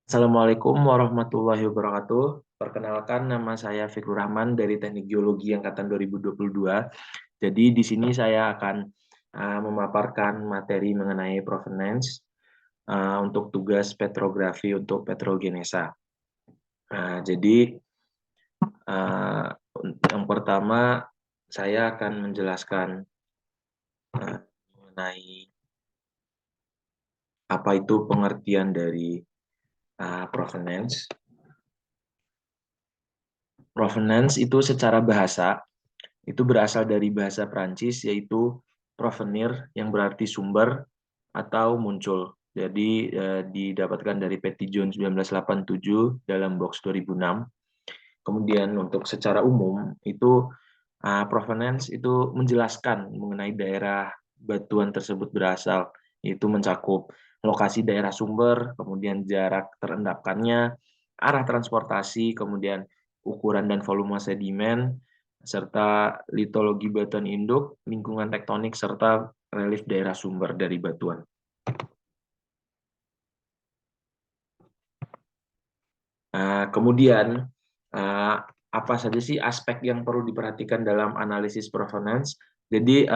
Assalamualaikum warahmatullahi wabarakatuh. Perkenalkan, nama saya Fikrul Rahman dari Teknik Geologi Angkatan 2022. Jadi di sini saya akan memaparkan materi mengenai provenance untuk tugas petrografi untuk petrogenesa. Jadi yang pertama saya akan menjelaskan mengenai apa itu pengertian dari provenance. Provenance itu secara bahasa itu berasal dari bahasa Prancis, yaitu provenir yang berarti sumber atau muncul. Jadi didapatkan dari Petitjean 1987 dalam box 2006. Kemudian untuk secara umum itu provenance itu menjelaskan mengenai daerah batuan tersebut berasal, yaitu mencakup lokasi daerah sumber, kemudian jarak terendapkannya, arah transportasi, kemudian ukuran dan volume sedimen, serta litologi batuan induk, lingkungan tektonik, serta relief daerah sumber dari batuan. Kemudian, apa saja sih aspek yang perlu diperhatikan dalam analisis provenance? Jadi,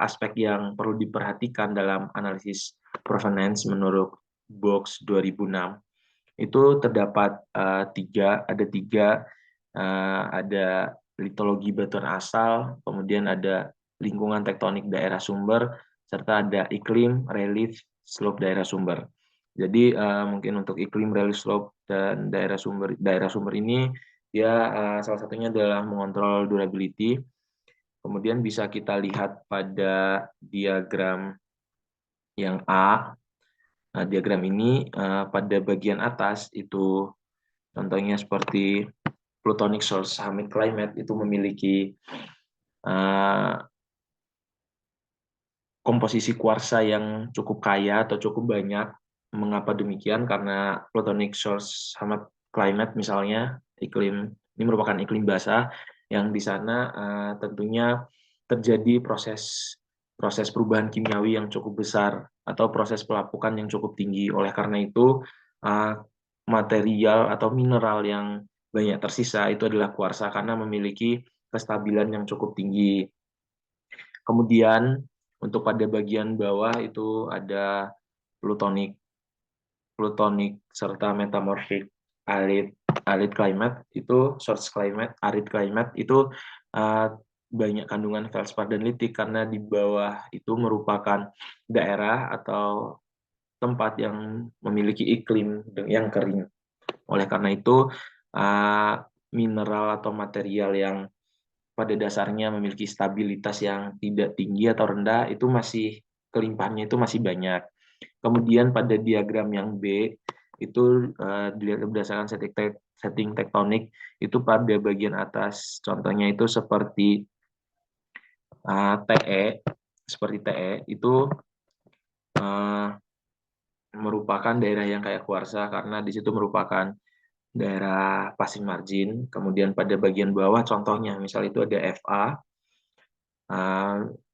aspek yang perlu diperhatikan dalam analisis provenance menurut box 2006 itu terdapat tiga, ada litologi batuan asal, kemudian ada lingkungan tektonik daerah sumber, serta ada iklim, relief, slope daerah sumber. Jadi mungkin untuk iklim, relief, slope dan daerah sumber ini dia salah satunya adalah mengontrol durability. Kemudian bisa kita lihat pada diagram yang A. Nah, diagram ini pada bagian atas itu contohnya seperti plutonic source humid climate itu memiliki komposisi kuarsa yang cukup kaya atau cukup banyak. Mengapa demikian? Karena plutonic source humid climate misalnya iklim ini merupakan iklim basah yang di sana tentunya terjadi proses perubahan kimiawi yang cukup besar atau proses pelapukan yang cukup tinggi. Oleh karena itu material atau mineral yang banyak tersisa itu adalah kuarsa karena memiliki kestabilan yang cukup tinggi. Kemudian untuk pada bagian bawah itu ada plutonic serta metamorphic arid climate itu source climate, arid climate itu banyak kandungan feldspar dan litik karena di bawah itu merupakan daerah atau tempat yang memiliki iklim yang kering. Oleh karena itu mineral atau material yang pada dasarnya memiliki stabilitas yang tidak tinggi atau rendah itu masih kelimpahannya itu masih banyak. Kemudian pada diagram yang B itu berdasarkan setting tektonik itu pada bagian atas contohnya itu seperti TE itu merupakan daerah yang kayak kuarsa karena di situ merupakan daerah passing margin. Kemudian pada bagian bawah contohnya misal itu ada FA.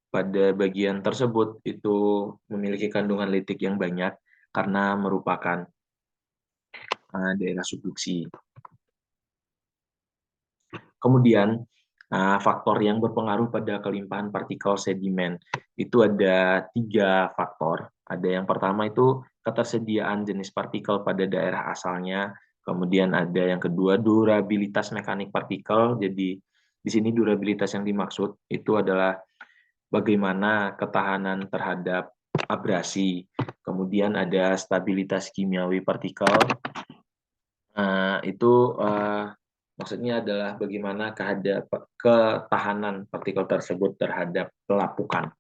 Pada bagian tersebut itu memiliki kandungan litik yang banyak karena merupakan daerah subduksi. Kemudian faktor yang berpengaruh pada kelimpahan partikel sedimen itu ada 3 faktor. Ada yang pertama itu ketersediaan jenis partikel pada daerah asalnya. Kemudian ada yang kedua durabilitas mekanik partikel. Jadi di sini durabilitas yang dimaksud itu adalah bagaimana ketahanan terhadap abrasi. Kemudian ada stabilitas kimiawi partikel. Itu maksudnya adalah bagaimana ketahanan partikel tersebut terhadap pelapukan.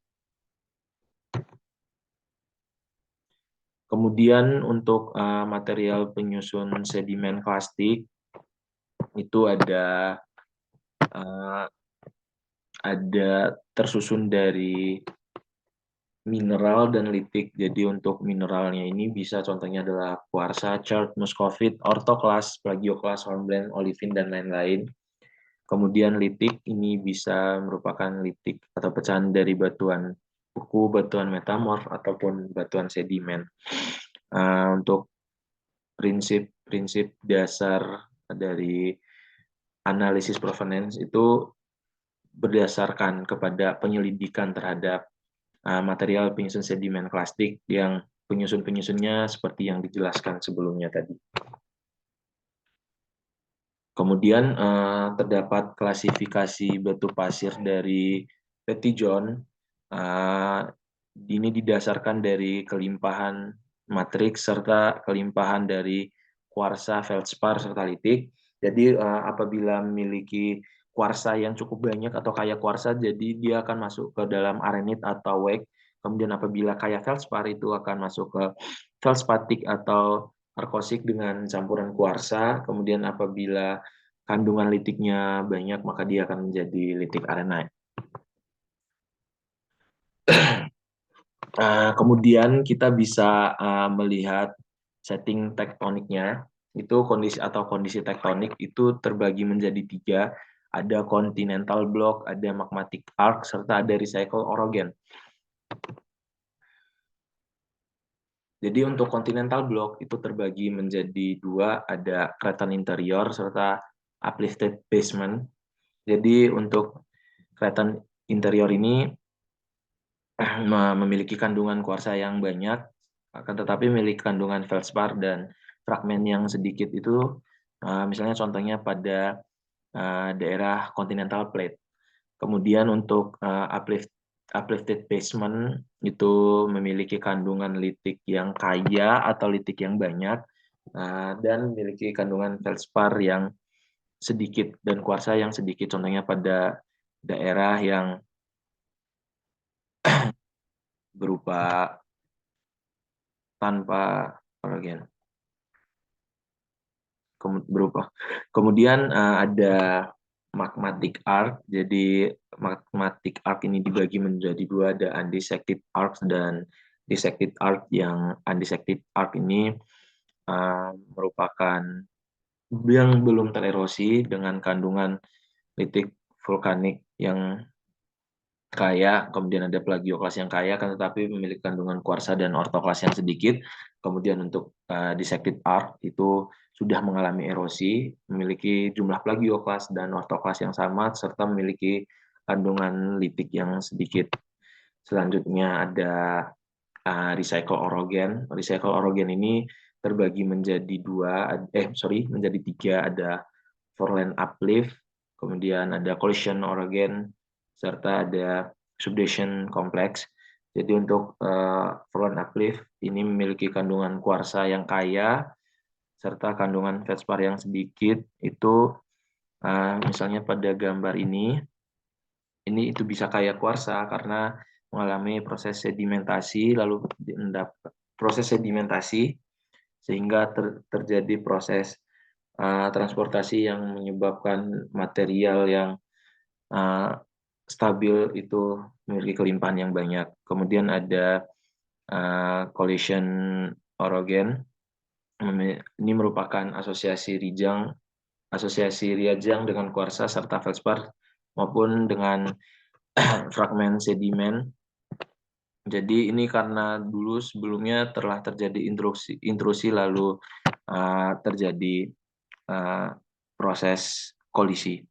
Kemudian untuk material penyusun sedimen plastik itu ada tersusun dari mineral dan litik. Jadi untuk mineralnya ini bisa contohnya adalah kuarsa, chert, muscovite, orthoklas, plagioklas, hornblende, olivin dan lain-lain. Kemudian litik ini bisa merupakan litik atau pecahan dari batuan buku, batuan metamorf ataupun batuan sedimen. Untuk prinsip prinsip dasar dari analisis provenance itu berdasarkan kepada penyelidikan terhadap material penyusun sedimen klastik yang penyusun-penyusunnya seperti yang dijelaskan sebelumnya tadi. Kemudian terdapat klasifikasi batu pasir dari Petitjohn. Ini didasarkan dari kelimpahan matriks serta kelimpahan dari kuarsa, feldspar, serta litik. Jadi apabila memiliki kuarsa yang cukup banyak atau kaya kuarsa, jadi dia akan masuk ke dalam arenit atau wake. Kemudian apabila kaya feldspar itu akan masuk ke feldspatik atau arkosik dengan campuran kuarsa. Kemudian apabila kandungan litiknya banyak, maka dia akan menjadi litik arenite. Kemudian kita bisa melihat setting tektoniknya. Itu kondisi tektonik itu terbagi menjadi 3. Ada continental block, ada magmatic arc, serta ada recycle orogen. Jadi untuk continental block itu terbagi menjadi 2, ada craton interior serta uplifted basement. Jadi untuk craton interior ini memiliki kandungan kuarsa yang banyak, akan tetapi memiliki kandungan feldspar dan fragmen yang sedikit itu, misalnya contohnya pada daerah continental plate. Kemudian untuk uplifted basement itu memiliki kandungan litik yang kaya atau litik yang banyak, dan memiliki kandungan feldspar yang sedikit dan kuarsa yang sedikit, contohnya pada daerah yang berupa tanpa orogen. Berupa. Kemudian ada magmatic arc. Jadi magmatic arc ini dibagi menjadi 2, ada undissected arc dan dissected arc. Yang undissected arc ini merupakan yang belum tererosi dengan kandungan litik vulkanik yang kaya, kemudian ada plagioklas yang kaya, kan tetapi memiliki kandungan kuarsa dan ortoklas yang sedikit. Kemudian untuk dissected arc itu sudah mengalami erosi, memiliki jumlah plagioklas dan ortoklas yang sama, serta memiliki kandungan litik yang sedikit. Selanjutnya ada recycle orogen. Recycle orogen ini terbagi menjadi menjadi 3, ada foreland uplift, kemudian ada collision orogen, serta ada subduction complex. Jadi untuk foreland uplift ini memiliki kandungan kuarsa yang kaya serta kandungan feldspar yang sedikit. Itu misalnya pada gambar ini itu bisa kaya kuarsa karena mengalami proses sedimentasi, lalu proses sedimentasi sehingga terjadi proses transportasi yang menyebabkan material yang stabil itu memiliki kelimpahan yang banyak. Kemudian ada collision orogen. Ini merupakan asosiasi reajang dengan kuarsa serta feldspar maupun dengan fragmen sedimen. Jadi ini karena dulu sebelumnya telah terjadi intrusi lalu terjadi proses kolisi.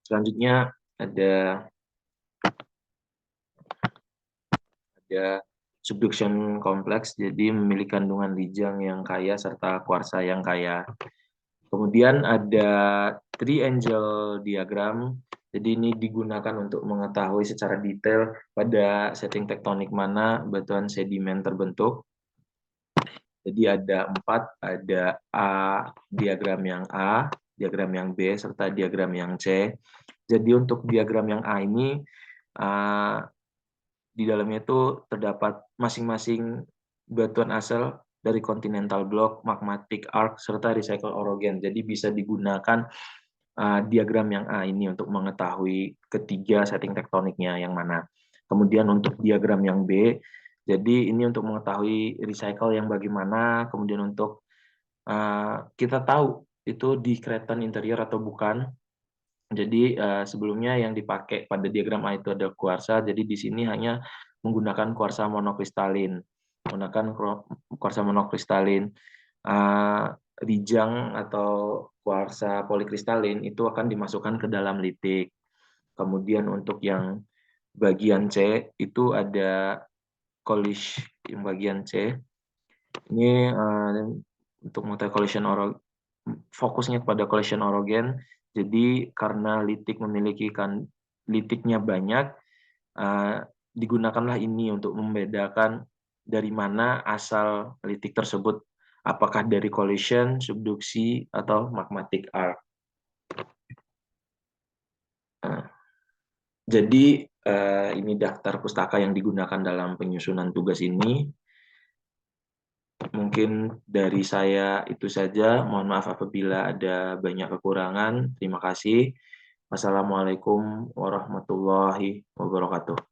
Selanjutnya ada subduction kompleks, jadi memiliki kandungan lijang yang kaya serta kuarsa yang kaya. Kemudian ada triangle diagram. Jadi ini digunakan untuk mengetahui secara detail pada setting tektonik mana batuan sedimen terbentuk. Jadi ada 4, ada diagram yang A, diagram yang B, serta diagram yang C. Jadi untuk diagram yang A ini, di dalamnya itu terdapat masing-masing batuan asal dari continental block, magmatic arc, serta recycle orogen. Jadi bisa digunakan diagram yang A ini untuk mengetahui ketiga setting tektoniknya yang mana. Kemudian untuk diagram yang B, jadi ini untuk mengetahui recycle yang bagaimana, kemudian untuk kita tahu itu di craton interior atau bukan. Jadi sebelumnya yang dipakai pada diagram A itu ada kuarsa, jadi di sini hanya menggunakan kuarsa monokristalin. Rijang atau kuarsa polikristalin itu akan dimasukkan ke dalam litik. Kemudian untuk yang bagian C itu ada Kolish yang bagian C. Ini untuk multi collision fokusnya pada collision orogen. Jadi karena litiknya banyak, digunakanlah ini untuk membedakan dari mana asal litik tersebut, apakah dari collision, subduksi, atau magmatic arc. Jadi ini daftar pustaka yang digunakan dalam penyusunan tugas ini. Mungkin dari saya itu saja. Mohon maaf apabila ada banyak kekurangan. Terima kasih. Wassalamualaikum warahmatullahi wabarakatuh.